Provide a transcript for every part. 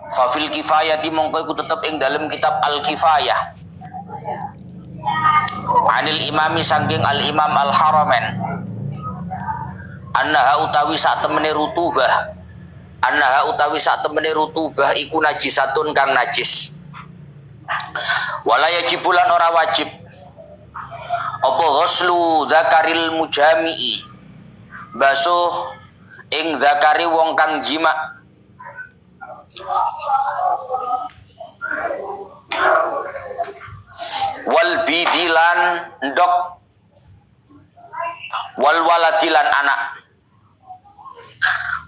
Fa fil kifayati mongko iku tetep ing dalem kitab Al Kifayah anil imami saking al imam al haramain annaha utawi sak temene rutubah iku najisatun kang najis wala yajibulan ora wajib apa ghuslu zakaril mujami'i basuh ing zakari wong kang jima wal bidilan ndok wal waladilan anak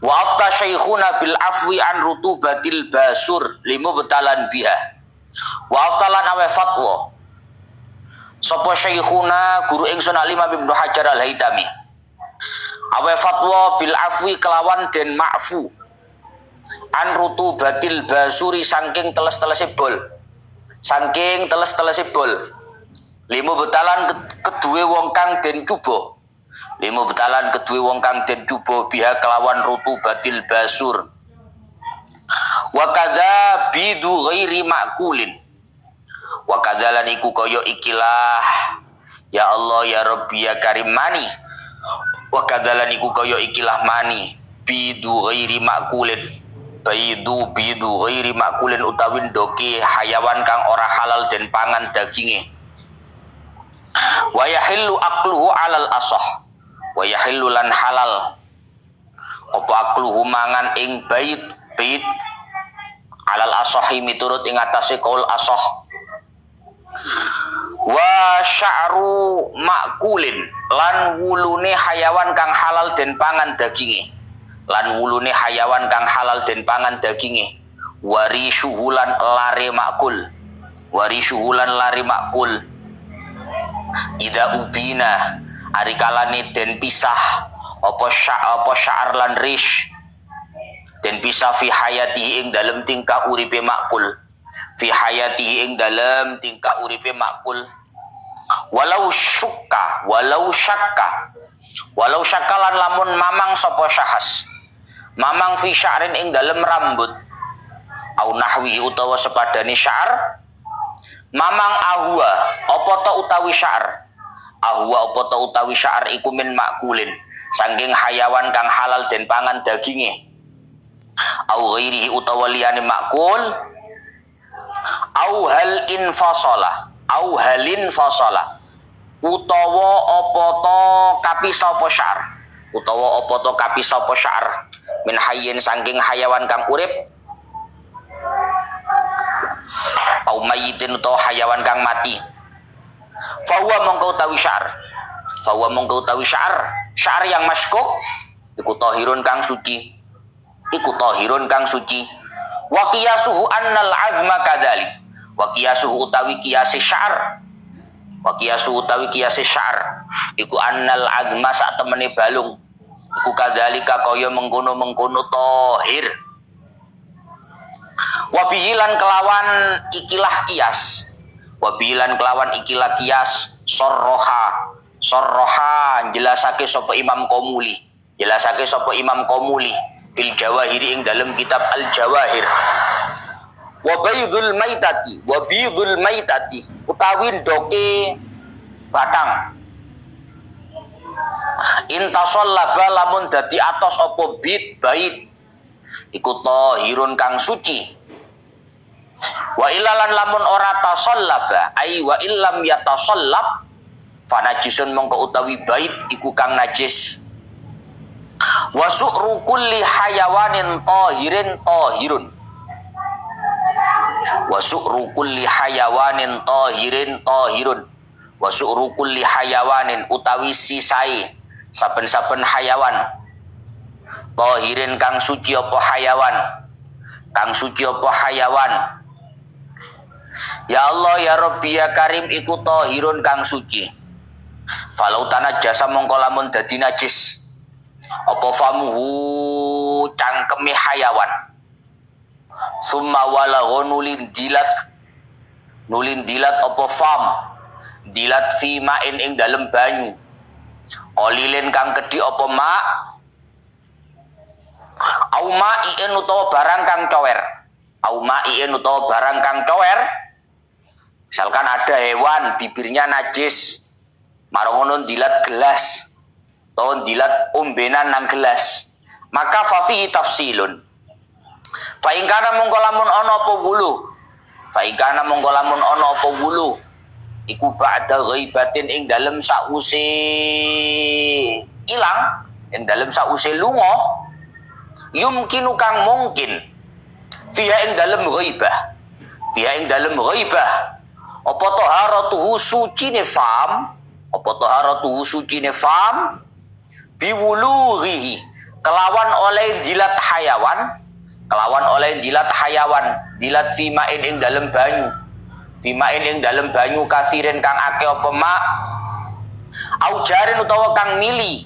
wa afta syekhuna bil afwi an rutubatil basur limubtalan biha wa aftalan awe fatwa sapa syekhuna guru ingsun Imam Ibnu Hajar Al-Haitami awe fatwa bil afwi kelawan den ma'fu an rutubatil basuri saking teles-telese bol limu betalan kedue wong kang den cuba biha kelawan rutubatil basur wa kadza bidu ghairi ma'kulin wa kadzalan iku kaya ikilah ya Allah ya Rabbi ya Karim mani wa kadzalan iku kaya ikilah mani bidu ghairi ma'kulin bidu ghairi ma'kulin utawi ndoke hayawan kang ora halal den pangan daginge wa yahillu aqluhu alal asah wa yahillu lan halal apa aqluhu mangan ing bait alal asahi miturut ing atase kaul asah wa sya'ru ma'kulin lan wulune hayawan kang halal den pangan daginge wari syuhulan lare makul ida ubina ari kalane den pisah apa sya'ar lan rish den pisah fi hayatihi ing dalem tingkah uripe makul walau syakka lan lamun mamang sapa syahas mamang fi sya'rin ing dalem rambut au nahwi utawa sepadane sya'ar mamang ahwa apa ta utawi sya'ar iku min makulin saking hayawan kang halal den pangan daginge au ghairihi utawa liyane makul au halin fasala utawa apa to kapi sapa sya'ar min hayyin saking hayawan kang urip au mayitin utawa hayawan kang mati fahuwa mongko utawi sya'ar yang maskuk iku tahirun kang suci wa qiyasuhu annal azma kadzalik wa qiyasuhu utawi qiyase sya'ar iku annal azma sak temene balung iku kadzalika kaya mengkono tahir wa bihilan kelawan ikilah kias sorroha jelasake sapa Imam Qomuli fil jawahiri ing dalam kitab al jawahir wa bidhul maitati utawi ndoke batang intasallaba lamun dadi atos apa bait iku tahirun kang suci wa ilalan lamun ora tasallaba ai wa illam yatasallab fanajisun mongko utawi bait iku kang najis wa su'ru kulli hayawanin tahirin tahirun wa su'ru kulli hayawanin utawi sisai saben-saben hayawan tahirin kang suci apa hayawan ya Allah ya Rabbi ya Karim iku tahirun kang suci falau tanajjasa mongko lamun dadi najis apa famuhu cangkeme hayawan summa walagha nulin dilat apa fam dilat fi ma'in ing dalem banyu qalilin kang kedhi apa ma au ma'iin utawa barang kang cower au ma'iin utawa barang kang cower. Misalkan ada hewan bibirnya najis, marongono dilat gelas atau dilat ombenan nang gelas, maka fafi tafsilun. Fa in kana mongko lamun ana apa wulu, fa in kana mongko lamun ana apa wulu iku ba'da ghaibatin ing dalem sause ilang, ing dalem sause lunga, yumkinu kang mungkin fiha ing dalem ghaibah, fiha ing dalem ghaibah apa taharatuhu sucine fam, apa taharatuhu sucine fam biwulughihi kelawan oleh jilat hayawan, kelawan oleh jilat hayawan, jilat fimain ing dalem banyu, fimain ing dalem banyu kasirin kang akeh apa mak, au jarin utawa kang mili,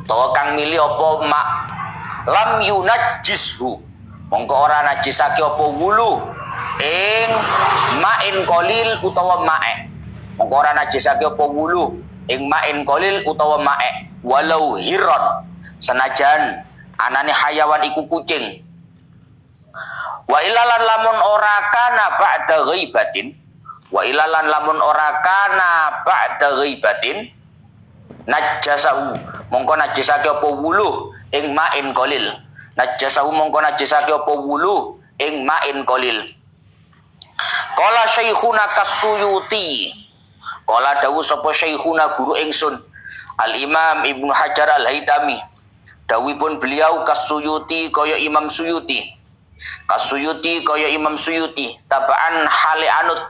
utawa kang mili apa mak, lam yunajjishu mongko ora najisake apa wulu ing main kolil utawa mae, mongko ora najisake apa wulu ing main kolil utawa mae, walau hiron senajan anane hayawan iku kucing. Wa ilalan lamun ora kana ba'da ghaibatin, wa ilalan lamun ora kana ba'da ghaibatin najasahu mongko najisake apa wulu ing main kolil, najasahu mongko najisake apa wulu ing main kolil. Qala syekhuna Kasuyuti, qala dawu sapa syekhuna guru ingsun Al Imam Ibnu Hajar Al Haitami, dawuhipun beliau Kasuyuti kaya Imam Suyuti, Kasuyuti kaya Imam Suyuti, tabaan hale anut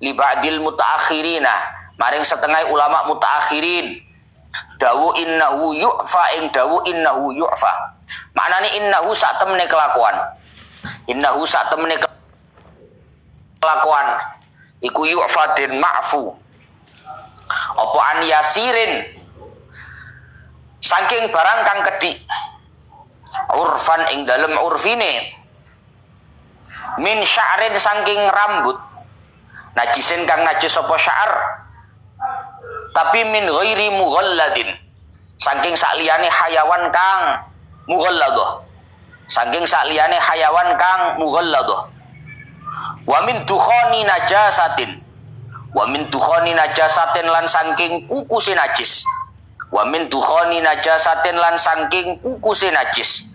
li ba'dil mutaakhirina maring setengah ulama mutaakhirin, dawu innahu yu'fa ing dawu innahu yu'fa, maknane innahu sak temene kelakuan, innahu sak temene kelakuan iku yu'fa den ma'fu apa an yasirin saking barang kang kedhi, urfan ing dalem urfine, min sya'rin saking rambut, najisin kang najis apa sya'ar, tapi min ghairi mughalladin saking sakliyane hayawan kang mughalladah, saking sakliyane hayawan kang mughalladah. Wa min dukhani najasatin, wa min dukhani najasatin lan saking kukuse najis, wa min dukhani najasatin lan saking kukuse najis.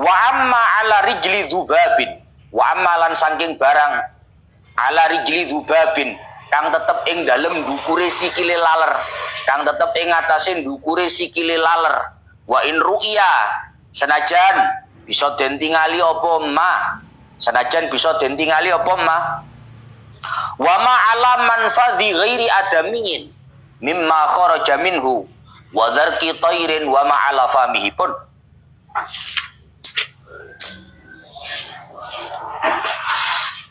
Wa amma ala rijli dzubabin, wa amma lan saking barang ala rijli dzubabin kang tetep ing dalem ndukure sikile laler, kang tetep ing atase ndukure sikile laler. Wa in ru'ya senajan bisa den tingali apa ma, senajan bisa den tingali apa ma, wa ma ala manfadhi ghairi adamiyin mimma kharaja minhu wa zarki tairin wa ma ala famihi pun.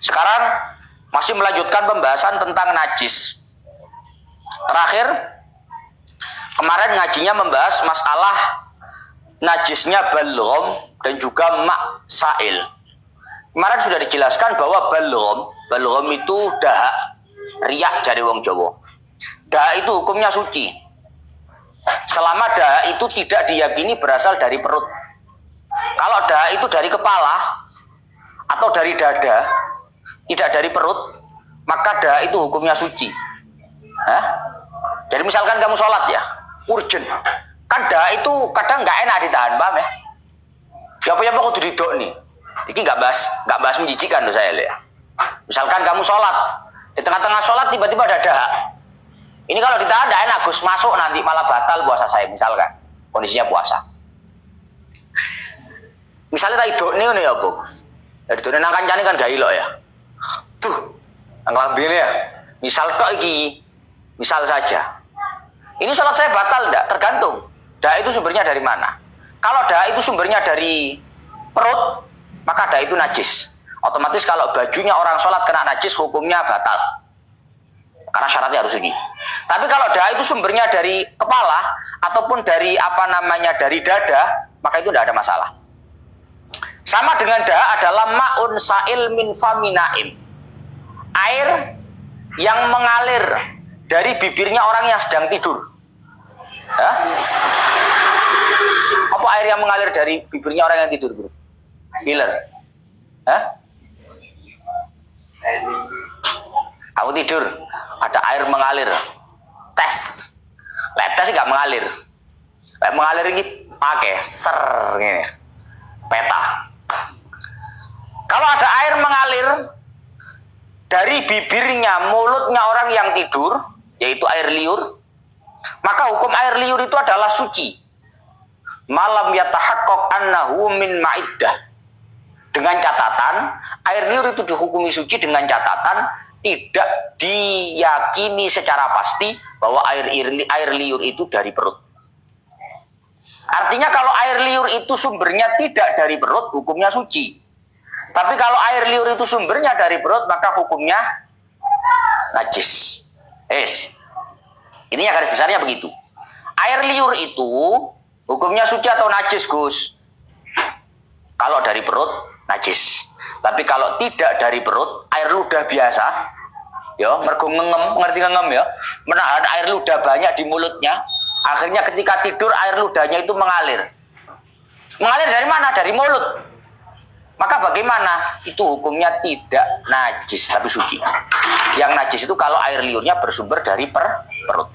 Sekarang masih melanjutkan pembahasan tentang najis. Terakhir kemarin ngajinya membahas masalah najisnya balgham dan juga mak sail. Kemarin sudah dijelaskan bahwa balgham itu dahak, riak dari wong Jawa. Dahak itu hukumnya suci selama dahak itu tidak diyakini berasal dari perut. Kalau dahak itu dari kepala atau dari dada, tidak dari perut, maka dahak itu hukumnya suci. Hah? Jadi misalkan kamu sholat ya, urgen, kan dahak itu kadang nggak enak ditahan, paham ya? Siapa yang mau didok nih? Ini nggak bahas menjijikan tuh saya lihat. Misalkan kamu sholat, di tengah-tengah sholat tiba-tiba ada dahak. Ini kalau ditahan nggak enak, Gus, masuk nanti malah batal puasa saya, misalkan kondisinya puasa. Misalnya tak idok nih ya, Bu. Dari itu nang kancane kan gak ilok ya. Tuh, nang lambene ya. Misal tok iki, misal saja. Ini sholat saya batal enggak? Tergantung. Dahak itu sumbernya dari mana? Kalau dahak itu sumbernya dari perut, maka dahak itu najis. Otomatis kalau bajunya orang sholat kena najis, hukumnya batal. Karena syaratnya harus suci. Tapi kalau dahak itu sumbernya dari kepala ataupun dari dari dada, maka itu tidak ada masalah. Sama dengan dahak adalah ma'un sa'il min faminaim, air yang mengalir dari bibirnya orang yang sedang tidur. Hah? Apa air yang mengalir dari bibirnya orang yang tidur, bro? Giler. Hah? Kamu tidur, ada air mengalir. Tes. Tes nggak mengalir. Mengalir ini pakai ser ini. Peta. Kalau ada air mengalir dari bibirnya, mulutnya orang yang tidur, yaitu air liur, maka hukum air liur itu adalah suci. Malam yatahaqqaq annahu min ma'iddah. Dengan catatan, air liur itu dihukumi suci dengan catatan tidak diyakini secara pasti bahwa air liur itu dari perut. Artinya kalau air liur itu sumbernya tidak dari perut, hukumnya suci. Tapi kalau air liur itu sumbernya dari perut, maka hukumnya najis. Ininya garis besarnya begitu. Air liur itu hukumnya suci atau najis, Gus? Kalau dari perut, najis. Tapi kalau tidak dari perut, air ludah biasa, ya, mergo ngengem, ngerti ngengem ya, menahan air ludah banyak di mulutnya, akhirnya ketika tidur air ludahnya itu mengalir. Mengalir dari mana? Dari mulut. Maka bagaimana? Itu hukumnya tidak najis tapi suci. Yang najis itu kalau air liurnya bersumber dari perut.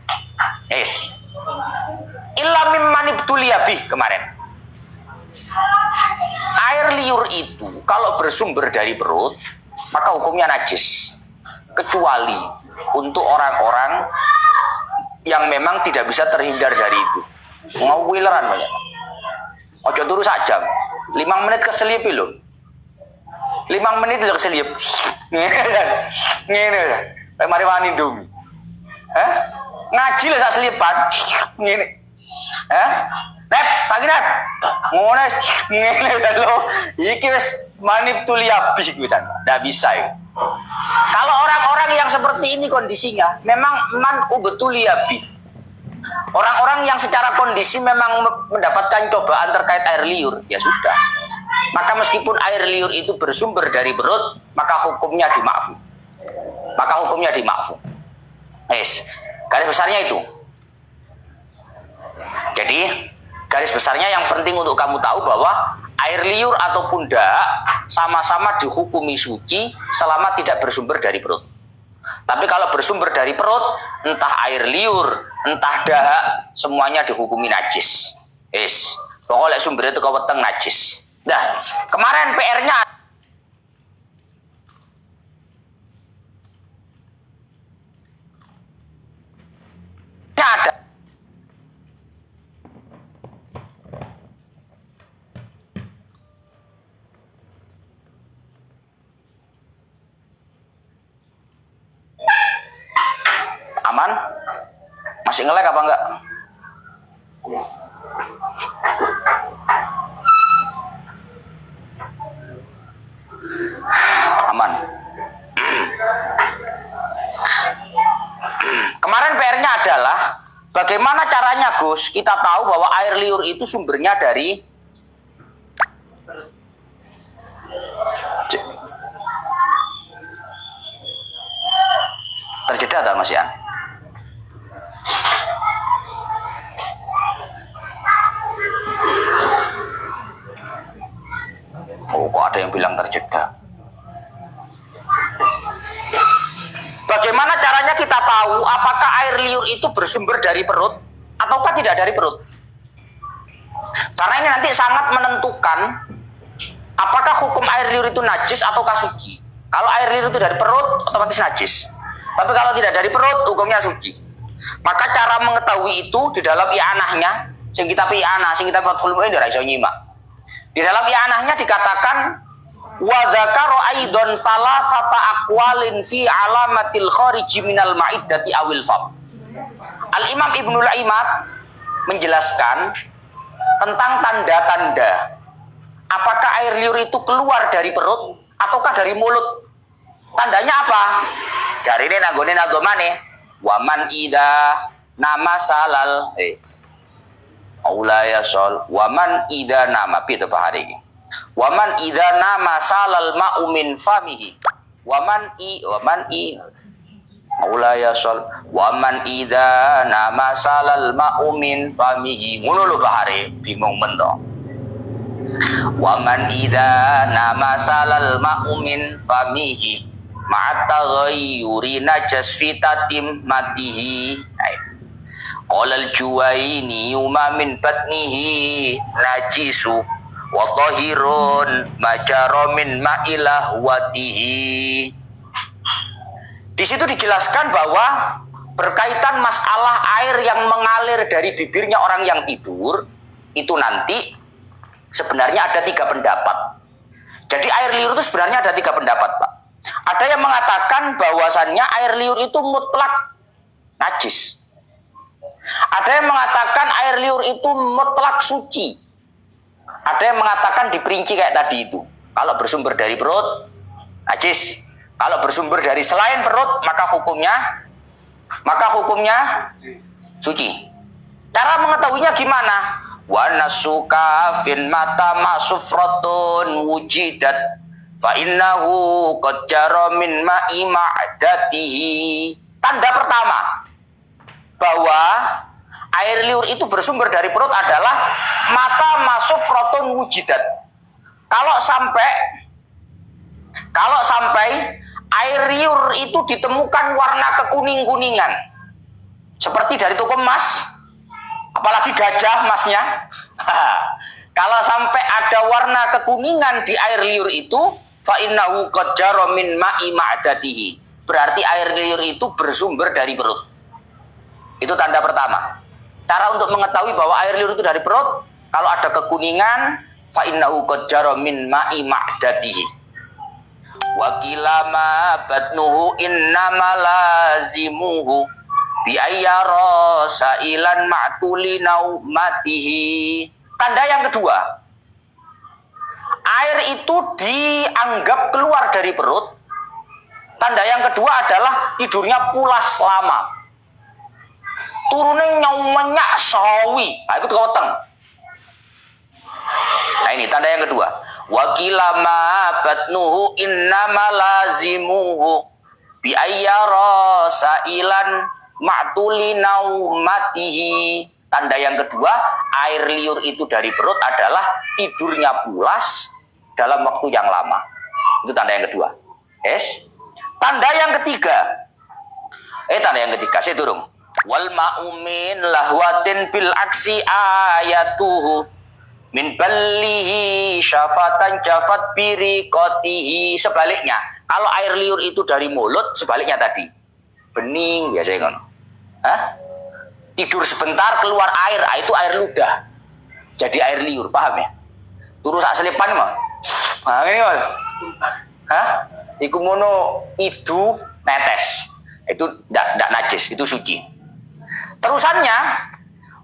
Illa mimman ibtuliya bih kemarin. Air liur itu kalau bersumber dari perut, maka hukumnya najis. Kecuali untuk orang-orang yang memang tidak bisa terhindar dari itu. Mau wileran banyak. Ojo turu sak jam. 5 menit keselip lho. 5 menit lho keselip. Ngene. Kayak mari wani ndung. Hah? Ngaji lho sak selipan. Ngene. Hah? Nep, pagi nep. Ngono ngene lho. Iki wis manipulabi iku jan. Ndak bisa ya. Kalau orang-orang yang seperti ini kondisinya memang man ubetuliabi. Orang-orang yang secara kondisi memang mendapatkan cobaan terkait air liur, ya sudah. Maka meskipun air liur itu bersumber dari perut, maka hukumnya dimaafkan. Garis besarnya itu. Jadi garis besarnya yang penting untuk kamu tahu bahwa air liur ataupun dak sama-sama dihukumi suci selama tidak bersumber dari perut. Tapi kalau bersumber dari perut, entah air liur, entah dahak, semuanya dihukumi najis. Pokoknya sumbernya itu keweteng najis. Nah, kemarin PR-nya ada. Aman? Masih nge-lag apa enggak? Aman. Kemarin PR-nya adalah bagaimana caranya, Gus, kita tahu bahwa air liur itu sumbernya dari terjeda tak Mas Ian? Oh, kok ada yang bilang terjeda? Bagaimana caranya kita tahu apakah air liur itu bersumber dari perut ataukah tidak dari perut? Karena ini nanti sangat menentukan apakah hukum air liur itu najis ataukah suci. Kalau air liur itu dari perut, otomatis najis. Tapi kalau tidak dari perut, hukumnya suci. Maka cara mengetahui itu di dalam i'anahnya, sing kita i'anah, sing kita Fathul Mu'in ora iso nyimak. Di dalam i'anahnya dikatakan wa dzakara aidon salasata aqwalin fi alamatil khariji minal ma'iddati awil fam. Al-Imam Ibnul Imad menjelaskan tentang tanda-tanda apakah air liur itu keluar dari perut ataukah dari mulut. Tandanya apa? Jarine nanggone nadomane waman ida nama salal aulaya sol waman ida nama pi tepah hari ini. Waman ida nama salal ma'u min famihi waman i aulaya sol waman ida nama salal ma'u min famihi. Ngono lho bahare bingung men to. Wa man idza nama salal ma'umin famihi ma'ata ghayyuri najas fitatim matihi. Qala al-Juwaini yuma min batnihi najisu wa tahirun majara min ma'ilah watihi. Di situ dijelaskan bahwa berkaitan masalah air yang mengalir dari bibirnya orang yang tidur itu nanti sebenarnya ada 3 pendapat. Jadi air liur itu sebenarnya ada 3 pendapat, Pak. Ada yang mengatakan bahwasannya air liur itu mutlak najis. Ada yang mengatakan air liur itu mutlak suci. Ada yang mengatakan diperinci kayak tadi itu. Kalau bersumber dari perut, najis. Kalau bersumber dari selain perut, maka hukumnya suci. Cara mengetahuinya gimana? Wa nasuka fin mata masufratun wujidat fa innahu qad jara min ma'i ma'datihi. Tanda pertama bahwa air liur itu bersumber dari perut adalah mata masufratun wujidat. Kalau sampai air liur itu ditemukan warna kekuning-kuningan seperti dari toko emas, apalagi gajah emasnya. Kalau sampai ada warna kekuningan di air liur itu, fa innahu qad jara min ma'i ma'datihi. Berarti air liur itu bersumber dari perut. Itu tanda pertama. Cara untuk mengetahui bahwa air liur itu dari perut, kalau ada kekuningan, fa innahu qad jara min ma'i ma'datihi. Wa kilama batnuhu innama lazimuhu bi ayyara sa'ilan ma'tuli naumatihi. Tanda yang kedua, air itu dianggap keluar dari perut. Tanda yang kedua adalah tidurnya pulas lama. Turunnya nyaumenyak sawi. Nah, itu keweteng. Nah, ini tanda yang kedua. Wa kilama batnuhu innama lazimuhu bi ayyara sa'ilan ma'tuli naumatihi. Tanda yang kedua, air liur itu dari perut adalah tidurnya pulas dalam waktu yang lama. Itu tanda yang kedua. Yes. Tanda yang ketiga. Saya turun. Wal ma'umin lahwatin bil aksi ayatuhu min ballihi syafatan jafat biriqatihi. Sebaliknya, kalau air liur itu dari mulut, sebaliknya tadi bening biasanya kan. Tidur sebentar keluar air, itu air ludah. Jadi air liur, paham ya? Turu sak selipan mah. Nah, ini kan. Iku mono itu netes. Itu ndak najis, itu suci. Terusannya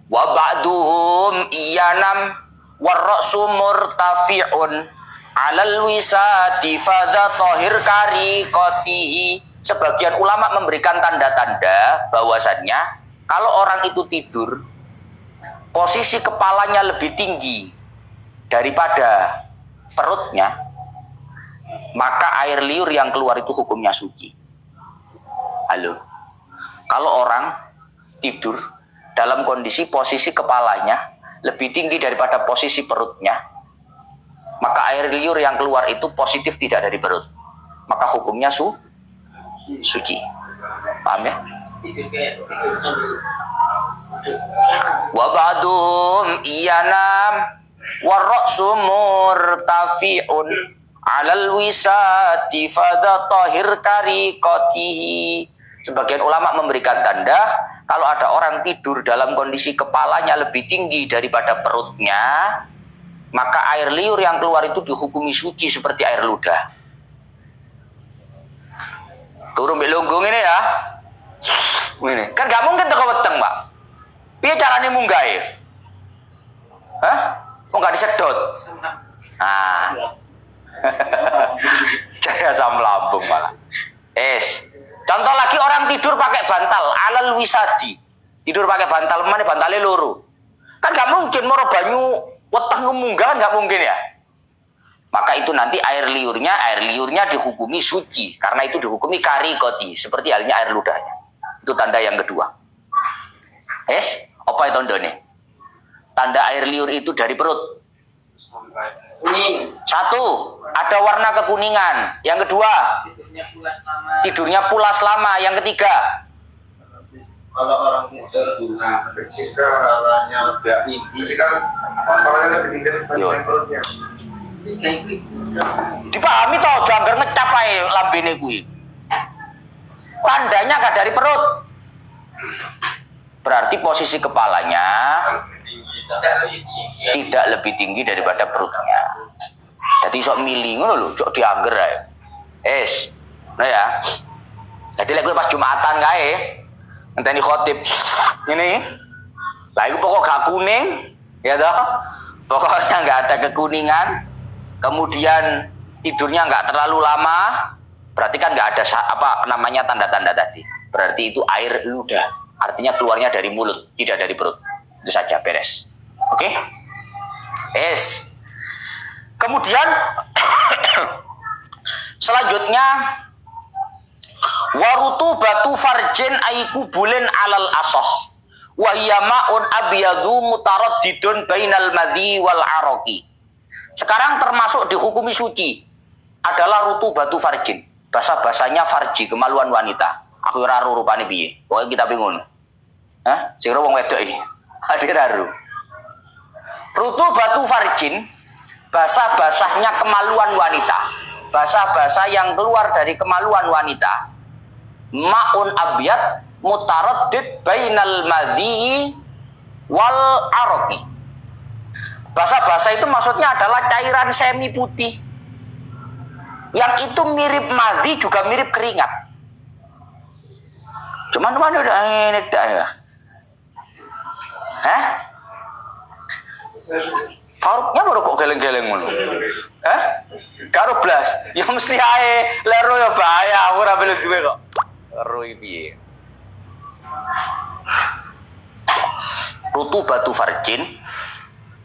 wa ba'duhum iyanam warra'su murtafi'un 'alal wisati fadha tahir kariqatihi. Sebagian ulama memberikan tanda-tanda bahwasannya kalau orang itu tidur posisi kepalanya lebih tinggi daripada perutnya, maka air liur yang keluar itu hukumnya suci. Halo. Kalau orang tidur dalam kondisi posisi kepalanya lebih tinggi daripada posisi perutnya, maka air liur yang keluar itu positif tidak dari perut, maka hukumnya suci. Paham ya? Wa ba'dhum iyanam warra'su murtafi'un 'alal wisati fadha tahir kariqatihi. Sebagian ulama memberikan tanda kalau ada orang tidur dalam kondisi kepalanya lebih tinggi daripada perutnya, maka air liur yang keluar itu dihukumi suci seperti air ludah. Turun mbek lunggung ini ya. Ini kan gak mungkin teko weteng, Pak. Piye carane munggahe? Kok gak disedot? Jaya asam lambung malah. Contoh lagi orang tidur pakai bantal alal wisadi. Tidur pakai bantal, mana bantalnya loro. Kan gak mungkin moro banyu weteng munggah, kan gak mungkin ya. Maka itu nanti air liurnya dihukumi suci karena itu dihukumi kariqati seperti halnya air ludahnya. Itu tanda yang kedua. Apa itu tandanya? Tanda air liur itu dari perut. Kuning. Satu, ada warna kekuningan. Yang kedua, tidurnya pulas lama. Yang ketiga, Kalau orang muda ketika halanya udah tinggi, jadi kan kepalanya lebih tinggi dibanding perutnya. dipahami toh, janggar ngecap ae lambene kuwi. Tandanya gak dari perut. Berarti posisi kepalanya tidak lebih tinggi daripada perutnya. Jadi sok milih ngono lho, sok diangger ae. Nah ya. Jadi lek kowe pas Jumatan kae, ngenteni khotib ngene. Lah iku pokok gak kuning, ya toh. Pokoknya nggak ada kekuningan. Kemudian tidurnya nggak terlalu lama, berarti kan nggak ada apa namanya tanda-tanda tadi. Berarti itu air ludah, artinya keluarnya dari mulut, tidak dari perut. Itu saja, beres. Oke? Kemudian selanjutnya warutu batu farjen aiku bulen alal asoh wahiyamaun abiyadu mutaraddidun bainal madhi wal aroki. Sekarang termasuk dihukumi suci adalah rutu batu farjin. Bahasa-bahasanya farji, kemaluan wanita. Aku raru rupane piye. Pokoknya kita bingung. Hah? Sing wong wedok iki. Ade raru. Rutu batu farjin, bahasa-bahasanya kemaluan wanita. Bahasa-bahasa yang keluar dari kemaluan wanita. Ma'un abyad mutaraddid bainal madhi wal aroki. Bahasa-bahasa itu maksudnya adalah cairan semi putih yang itu mirip madhi juga mirip keringat. Cuman mana udah ini dah ya? Hah? Faruknya baru kok geleng-geleng mulu. Hah? Karo blas. Ya mesti ae lero ya bahaya, aku ora belum duwe kok. Lero iki piye? Rutu batu farjin,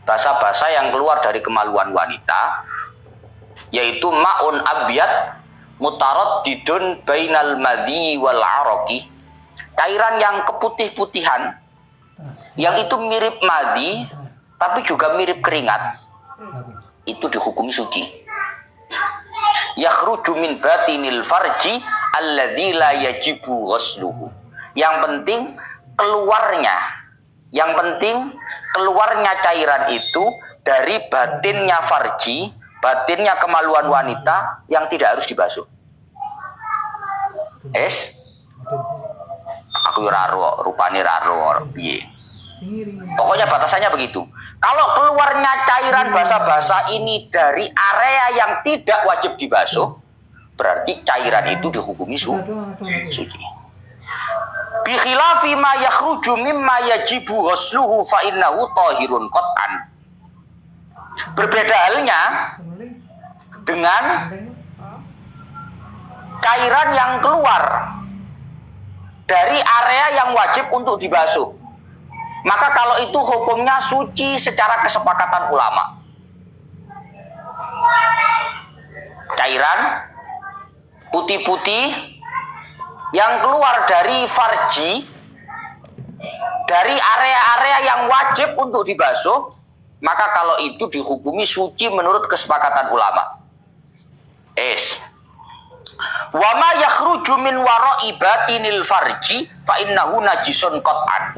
bahasa-bahasa yang keluar dari kemaluan wanita, yaitu ma'un abyad mutaraddidun bainal madhi wal aroki, cairan yang keputih-putihan yang itu mirip madhi tapi juga mirip keringat, itu dihukumi suci. Yakhruju min batinil farji alladzi la yajibu ghusluhu. Yang penting keluarnya cairan itu dari batinnya farji, batinnya kemaluan wanita yang tidak harus dibasuh. Aku raro, rupane raro piye. Pokoknya batasannya begitu. Kalau keluarnya cairan basa-basa ini dari area yang tidak wajib dibasuh, berarti cairan itu dihukumi suci. Bi khilafi ma yakhruju mimma yajibu ghusluhu fa innahu tahirun qat'an. Berbeda halnya dengan cairan yang keluar dari area yang wajib untuk dibasuh. Maka kalau itu hukumnya suci secara kesepakatan ulama. Cairan putih-putih yang keluar dari farji, dari area-area yang wajib untuk dibasuh, maka kalau itu dihukumi suci menurut kesepakatan ulama. Wa ma yakhruju min wara'i batinil farji fa innahu najisun qat'an.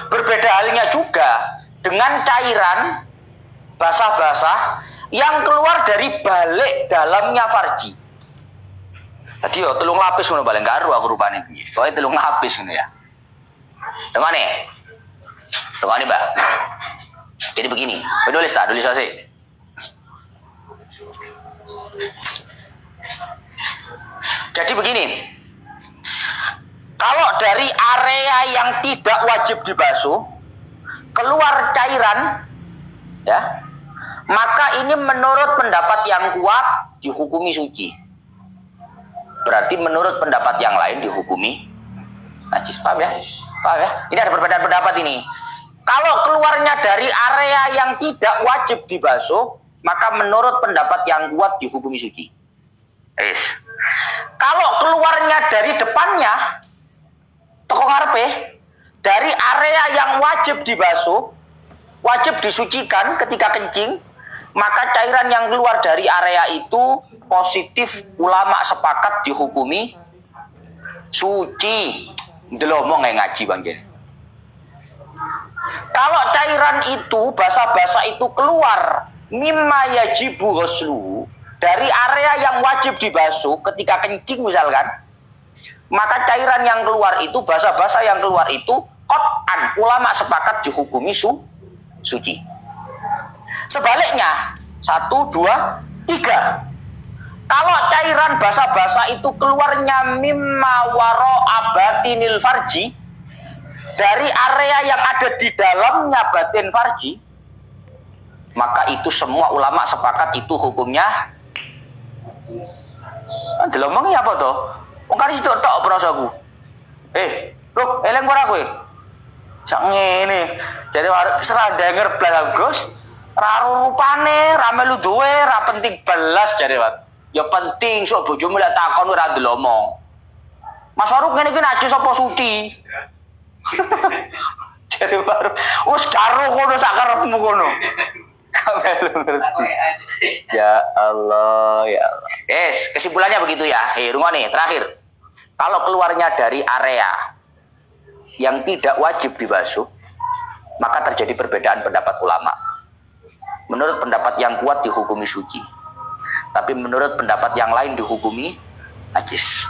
Berbeda halnya juga dengan cairan basah-basah yang keluar dari balik dalamnya farji. Tadi yo telung lapis ngono balen karo aku rupane piye. Soale telung lapis ngono ya. Dengane. Dengane, Mbak. Jadi begini, penulis tak, tulis sih. Jadi begini. Kalau dari area yang tidak wajib dibasuh keluar cairan, ya, maka ini menurut pendapat yang kuat dihukumi suci. Berarti menurut pendapat yang lain dihukumi najis. Paham ya? Paham ya? Ini ada perbedaan pendapat ini. Kalau keluarnya dari area yang tidak wajib dibasuh, maka menurut pendapat yang kuat dihukumi suci. Kalau keluarnya dari depannya, toko ngarepe, dari area yang wajib dibasuh, wajib disucikan ketika kencing, maka cairan yang keluar dari area itu positif, ulama sepakat dihukumi suci. Ndelomong ngaji Bang Jen. Kalau cairan itu, basa-basa itu keluar mimma yajibu ghuslu, dari area yang wajib dibasuh ketika kencing misalkan, maka cairan yang keluar itu, basa-basa yang keluar itu qat'an, ulama sepakat dihukumi suci. Sebaliknya 1, 2, 3, kalau cairan basa-basa itu keluarnya mimma wara'a batinil farji, dari area yang ada di dalamnya batin farji, maka itu semua ulama sepakat itu hukumnya delomongnya apa toh? Wong kari sitok tok prasaku. Loh, eleng ora kowe? Sak ngene. Jare serandenger blas Gus. Ra rupane, ra melu duwe, ra penting belas jare Pak. Ya penting sok bojomu lek takon ora delomong. Mas Faruk ngene iki najis apa suci? Jare baru wis karo kono sak karepmu kono. Ya Allah, ya Allah. Kesimpulannya begitu ya. Rungokne, terakhir. Kalau keluarnya dari area yang tidak wajib dibasuh, maka terjadi perbedaan pendapat ulama. Menurut pendapat yang kuat dihukumi suci, tapi menurut pendapat yang lain dihukumi najis.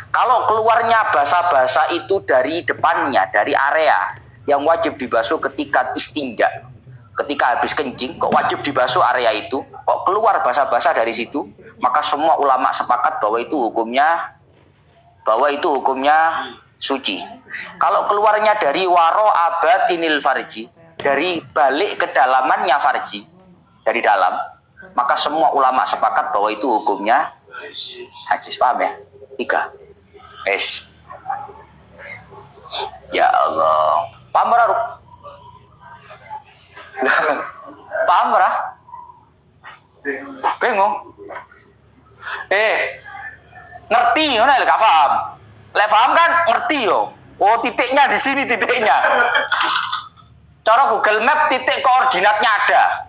Kalau keluarnya basa-basa itu dari depannya, dari area yang wajib dibasuh ketika istinja, ketika habis kencing, kok wajib dibasuh area itu, kok keluar basa-basa dari situ, maka semua ulama sepakat bahwa itu hukumnya suci. Kalau keluarnya dari waro abatinil farji, dari balik kedalamannya farji, dari dalam, maka semua ulama sepakat bahwa itu hukumnya najis. Paham ya? 3. Ya Allah. Paham ora? Paham ora? Bingung. Ngerti ngono lek gak paham. Lek paham kan ngerti yo. Oh, titiknya di sini titiknya. Cara Google Map titik koordinatnya ada.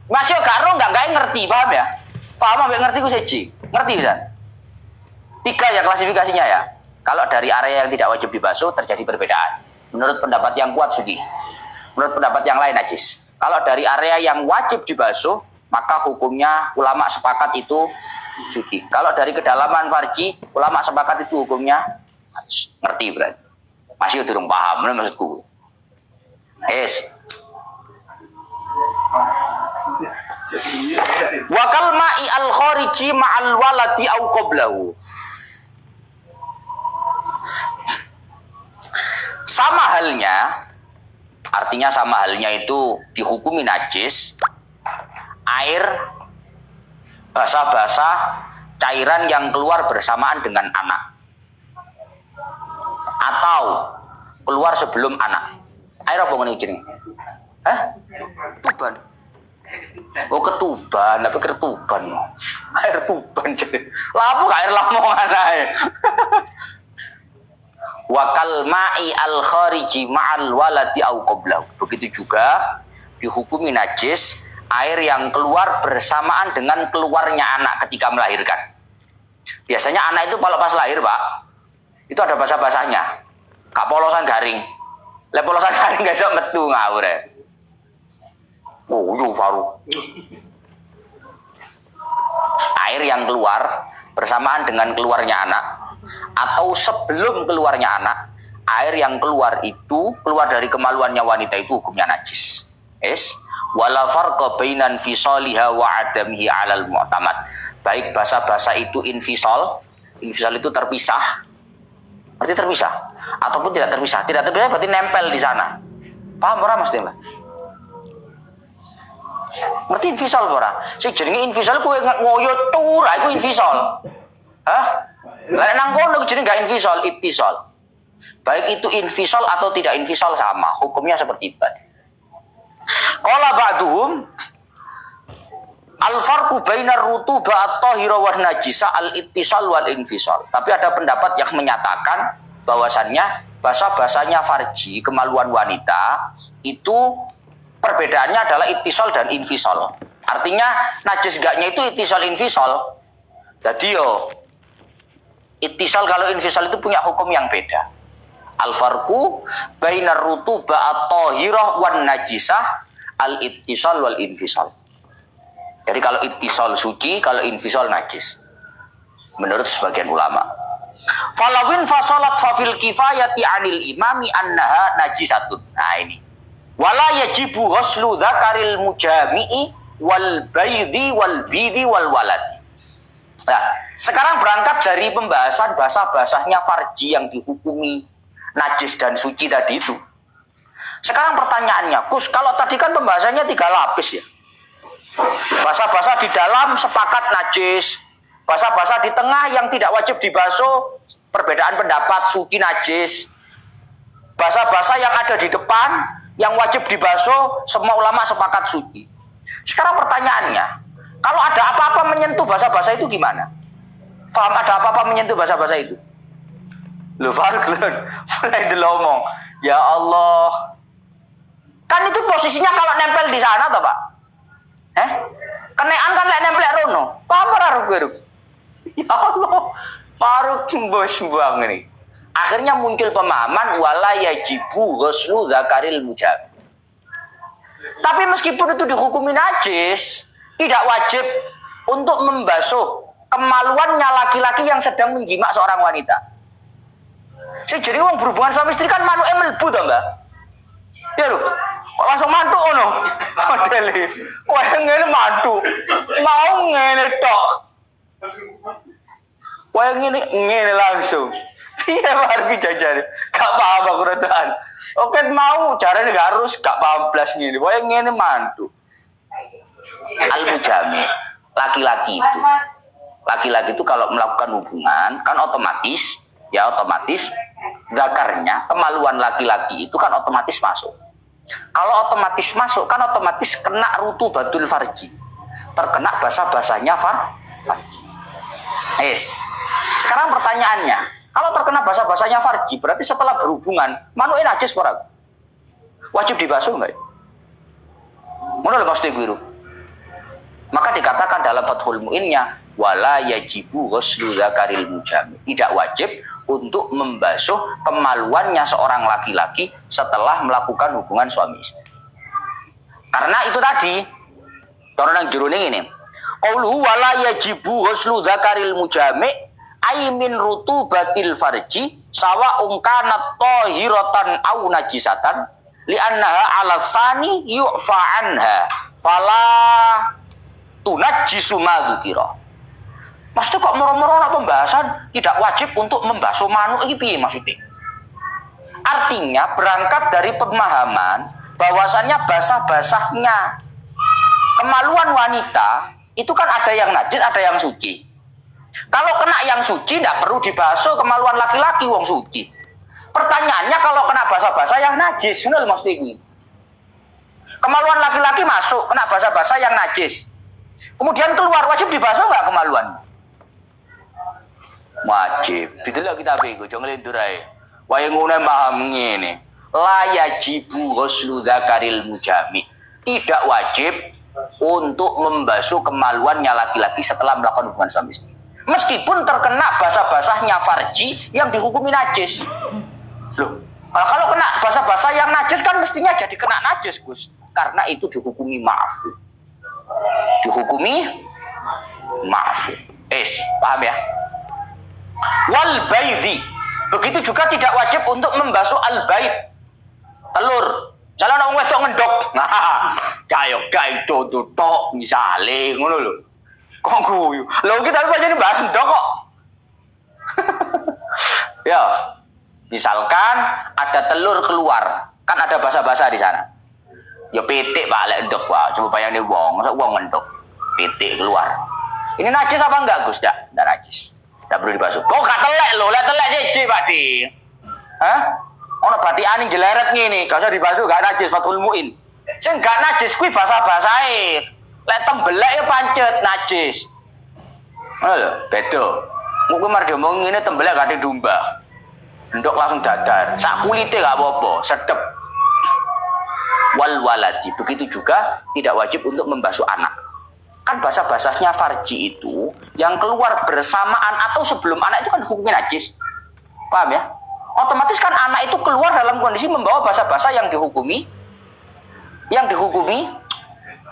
Mas yo gak ro enggak ngerti, paham ya? Paham ambek ngerti ku seji. Ngerti kan? 3 ya klasifikasinya ya. Kalau dari area yang tidak wajib dibasuh terjadi perbedaan. Menurut pendapat yang kuat suci. Menurut pendapat yang lain najis. Kalau dari area yang wajib dibasuh, maka hukumnya ulama sepakat itu suci. Kalau dari kedalaman farji, ulama sepakat itu hukumnya najis. Ngerti berarti? Masih durung paham, mana maksudku? Wakal ma'i al khariji ma'al waladi au qablahu. Sama halnya, artinya sama halnya itu dihukumi najis air basa-basa cairan yang keluar bersamaan dengan anak atau keluar sebelum anak. Air apa ngene jenenge? Tuban. Oh ketuban, apa ketuban? Air tuban jadi. Lah apa air Lamongan ae. Wakal ma'i al khariji ma'al waladi au qablahu. Begitu juga dihukumi najis air yang keluar bersamaan dengan keluarnya anak ketika melahirkan. Biasanya anak itu kalau pas lahir, Pak, itu ada basah-basahnya. Gak polosan garing. Lek polosan garing gak iso metu ngawur. Oh, yo Faru. Air yang keluar bersamaan dengan keluarnya anak atau sebelum keluarnya anak, air yang keluar itu keluar dari kemaluannya wanita itu hukumnya najis. Wala farqa bainan fisaliha wa adamihi 'alal mu'tamad. Baik basa-basa itu infisal itu terpisah. Berarti terpisah ataupun tidak terpisah. Tidak terpisah berarti nempel di sana. Paham ora Mas Dela? Ngerti infisal ora? Sing jenenge infisal kowe ngoyo tur iku infisal. Hah? Lah nang kono jenenge gak infisal, ittisal. Baik itu infisal atau tidak infisal sama, hukumnya seperti itu tadi. Qala ba'duhum al-farqu bainar rutubah at-tahira wan najisa al-ittisal wal infisal. Tapi ada pendapat yang menyatakan bahwasannya basa-basanya farji, kemaluan wanita itu Perbedaannya adalah ittisal dan infisal. Artinya najis enggaknya itu ittisal infisal. Jadi yo ittisal kalau infisal itu punya hukum yang beda. Al-farqu bainar rutubah at-tahirah wan najisah al-ittisal wal infisal. Jadi kalau ittisal suci, kalau infisal najis. Menurut sebagian ulama. Falawin fasalat fafil kifayati anil imami annaha najisatun. Nah ini. Wala yajibu ghuslu dzakaril mujami'i wal baidi wal bidi wal walad. Nah, sekarang berangkat dari pembahasan basah-basahnya farji yang dihukumi najis dan suci tadi itu. Sekarang pertanyaannya, Gus, kalau tadi kan pembahasannya 3 lapis ya. Basah-basah di dalam sepakat najis, basah-basah di tengah yang tidak wajib dibasuh, perbedaan pendapat suci najis. Basah-basah yang ada di depan yang wajib dibasuh, semua ulama sepakat suci. Sekarang pertanyaannya, kalau ada apa-apa menyentuh basah-basah itu gimana? Faham ada apa-apa menyentuh basah-basah itu? Lu Farklun mulai ngomong, ya Allah. Kan itu posisinya kalau nempel di sana toh, Pak? Kenaian kan lek nempel rono. Paham ora kowe? Ya Allah. Baru bos buang ini. Akhirnya muncul pemahaman wala yajibu ghuslu dzakaril mujab. Tapi meskipun itu dihukumi najis, tidak wajib untuk membasuh kemaluannya laki-laki yang sedang menjimak seorang wanita. Jadi wong berhubungan suami istri kan manuke mlebu to, Mbak? Ya lho. Kok langsung mantuk ngono? Modele. Wah, ngene mantuk. Mau ngene tok. Wah, ngene langsung. Iya margi jajan. Gak paham aku retaan. Oke mau caranya gak harus gak paham blas ngene. Wah ngene mantu. Al-mujami. Laki-laki itu. Laki-laki itu kalau melakukan hubungan kan otomatis zakarnya, kemaluan laki-laki itu kan otomatis masuk. Kalau otomatis masuk kan otomatis kena rutubatul farji. Terkena basah-basahnya farji. Sekarang pertanyaannya, kalau terkena basah-basahnya farji, berarti setelah berhubungan, manuke najis ora? Wajib dibasuh enggak? Ngono lho mesti guru. Maka dikatakan dalam Fathul Mu'innya, wala yajibu ghuslu dzakaril mujami. Tidak wajib untuk membasuh kemaluannya seorang laki-laki setelah melakukan hubungan suami istri. Karena itu tadi, cara nang jero ning ngene. Qauluhu wala yajibu ghuslu dzakaril mujami aimin rutubatil farji sawa ungkanat tahiratan au najisatan li'annaha ala tsani yu'fa anha fala tunajjisu ma dzukira. Maksudnya kok moro-moro ana pembahasan tidak wajib untuk membasuh manuk iki piye maksudnya? Artinya berangkat dari pemahaman bahwasannya basah-basahnya kemaluan wanita itu kan ada yang najis, ada yang suci. Kalau kena yang suci tidak perlu dibasuh kemaluan laki-laki wong suci. Pertanyaannya kalau kena basah-basah yang najis, ngono lho mesti iki. Kemaluan laki-laki masuk kena basah-basah yang najis. Kemudian keluar wajib dibasuh enggak kemaluan? Wajib. Didelok kita iku, aja nglintur ae. Wae ngono paham ngene. La yajibu ghuslu dzakaril mujami. Tidak wajib untuk membasuh kemaluannya laki-laki setelah melakukan hubungan suami istri. Meskipun terkena basah-basahnya farji yang dihukumi najis. Loh, kalau kena basah-basah yang najis kan mestinya jadi kena najis, Gus. Karena itu dihukumi ma'fu. Dihukumi ma'fu. Paham ya? Wal baidi. Begitu juga tidak wajib untuk membasuh al-baid. Telur. Jalan orang wedok ngendok. Nah, kayak itu tok misale ngono lho. Kok guyu? Lho kita aja ini bahas ndok kok. Ya. Misalkan ada telur keluar, kan ada basah-basah di sana. Ya pitik Pak lek ndok Pak. Coba bayangin wong, masa wong ngendok. Pitik keluar. Ini najis apa enggak, Gus? Enggak najis. Enggak perlu dibasuh. Kok gak telek lho, lek telek siji Pak Di. Hah? Ono batikan jeleret ngene, gak usah dibasuh, gak najis Fathul Mu'in. Sing gak najis kuwi basah-basahe. Lek tembelek ya pancet najis. Ngono lho, beda. Mungkin marjo mau ngene tembelek gak domba. Ndok langsung dadar. Sak kulite gak apa-apa, sedep. wal waladi. Begitu juga tidak wajib untuk membasuh anak. Kan basah-basahnya farji itu yang keluar bersamaan atau sebelum anak itu kan hukumnya najis. Paham ya? Otomatis kan anak itu keluar dalam kondisi membawa basah-basah yang dihukumi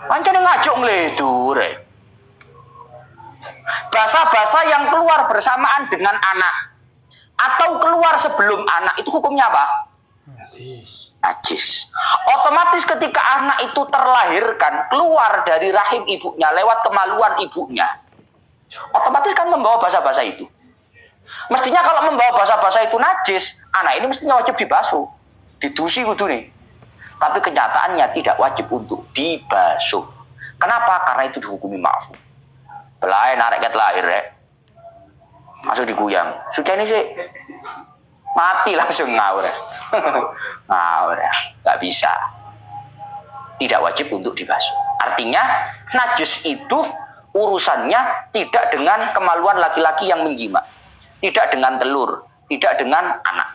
pancen ngajuk ngledur. Basah-basah yang keluar bersamaan dengan anak atau keluar sebelum anak itu hukumnya apa? Najis. Otomatis ketika anak itu terlahirkan keluar dari rahim ibunya lewat kemaluan ibunya, otomatis kan membawa basah-basah itu. Mestinya kalau membawa basah-basah itu najis, anak ini mestinya wajib dibasuh, didusi kudu nih. Tapi kenyataannya tidak wajib untuk dibasuh. Kenapa? Karena itu dihukumi ma'fu. Belai narik ket lahir masuk diguyang. Suci ini sih mati langsung ngawur. Ngawur ya, nggak bisa. Tidak wajib untuk dibasuh. Artinya najis itu urusannya tidak dengan kemaluan laki-laki yang menjima, tidak dengan telur, tidak dengan anak.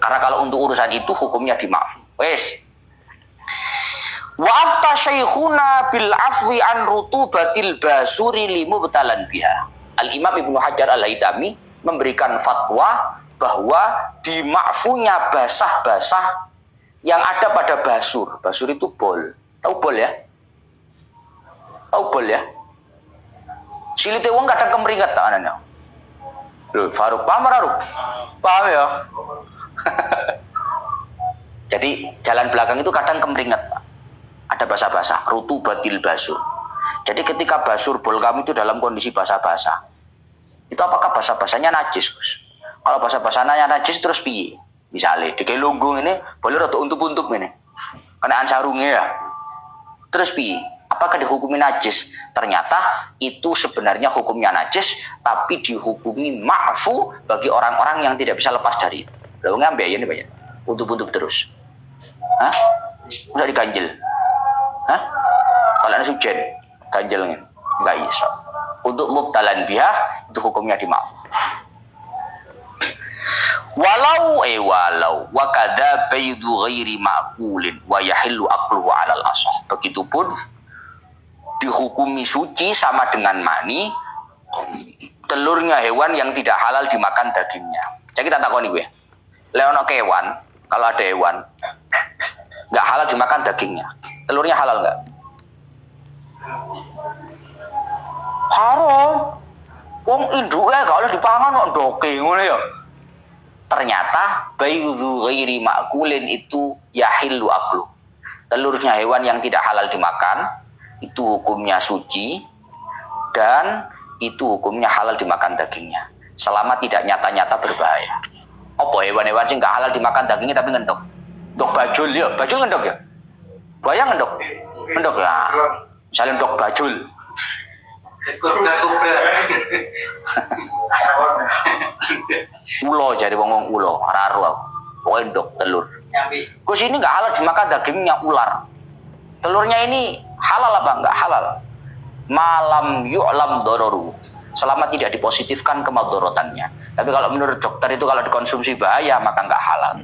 Karena kalau untuk urusan itu hukumnya dimaafkan. Wes. Wa afta syekhuna bil afwi an rutubatil basuri limubtalan biha. Al-Imam Ibnu Hajar Al-Haytami memberikan fatwa bahwa dimakfunya basah-basah yang ada pada basur. Basur itu bol. Tahu bol ya? Tahu bol ya? Silite wong kadang kemeringet tak anane. Loh, Faruk paham ora, Ruk? Paham ya? Jadi jalan belakang itu kadang kemeringet, Pak. Ada basah-basah, rutubatil basur. Jadi ketika basur bol kamu itu dalam kondisi basah-basah, itu apakah basah-basahnya najis, Gus? Kalau basah-basahnya najis terus piye? Misalnya di kelunggung ini boleh rada untup-untup ini, kenaan sarungnya ya. Terus piye? Apakah dihukumi najis? Ternyata itu sebenarnya hukumnya najis, tapi dihukumi ma'fu bagi orang-orang yang tidak bisa lepas dari itu. Lalu ngambil ini banyak, untup-untup terus. Hah? Bisa diganjel? Hah? Kalau ada sujen, ganjelnya nggak bisa. Untuk mubtalan bihah itu hukumnya dimaaf. Walau wa kadza baidu ghairi ma'kulin wa yahillu aqluhu 'alal ashah. Begitupun dihukumi suci sama dengan mani telurnya hewan yang tidak halal dimakan dagingnya. Jadi kita takoni gue. Leono kewan, kalau ada hewan nggak halal dimakan dagingnya, telurnya halal nggak? Haram. Wong induke gak oleh dipangan kok ndoke ngono ya. Ternyata baydhu ghairi ma'kulin itu yahillu aklu. Telurnya hewan yang tidak halal dimakan itu hukumnya suci dan itu hukumnya halal dimakan dagingnya selama tidak nyata-nyata berbahaya. Apa hewan-hewan sing gak halal dimakan dagingnya tapi ngendok? Ndok bajul ya, bajul ngendok ya. Buaya ngendok. Ngendok ya. Misalnya ndok bajul. Ulo jadi wong ulo, raru aku. Pokoknya ndok telur. Gus ini nggak halal dimakan dagingnya ular. Telurnya ini halal apa enggak halal? Malam yu'lam dororu. Selama tidak dipositifkan kemadorotannya. Tapi kalau menurut dokter itu kalau dikonsumsi bahaya maka enggak halal.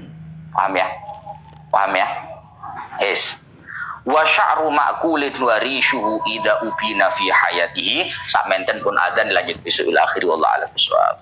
Paham ya? Paham ya? Yes. Wa sya'ru ma'kulin wa rishuhu idza ubina fi hayatihi. Sak menten pun adzan lanjut besok ila akhir wallahu a'lam bissawab.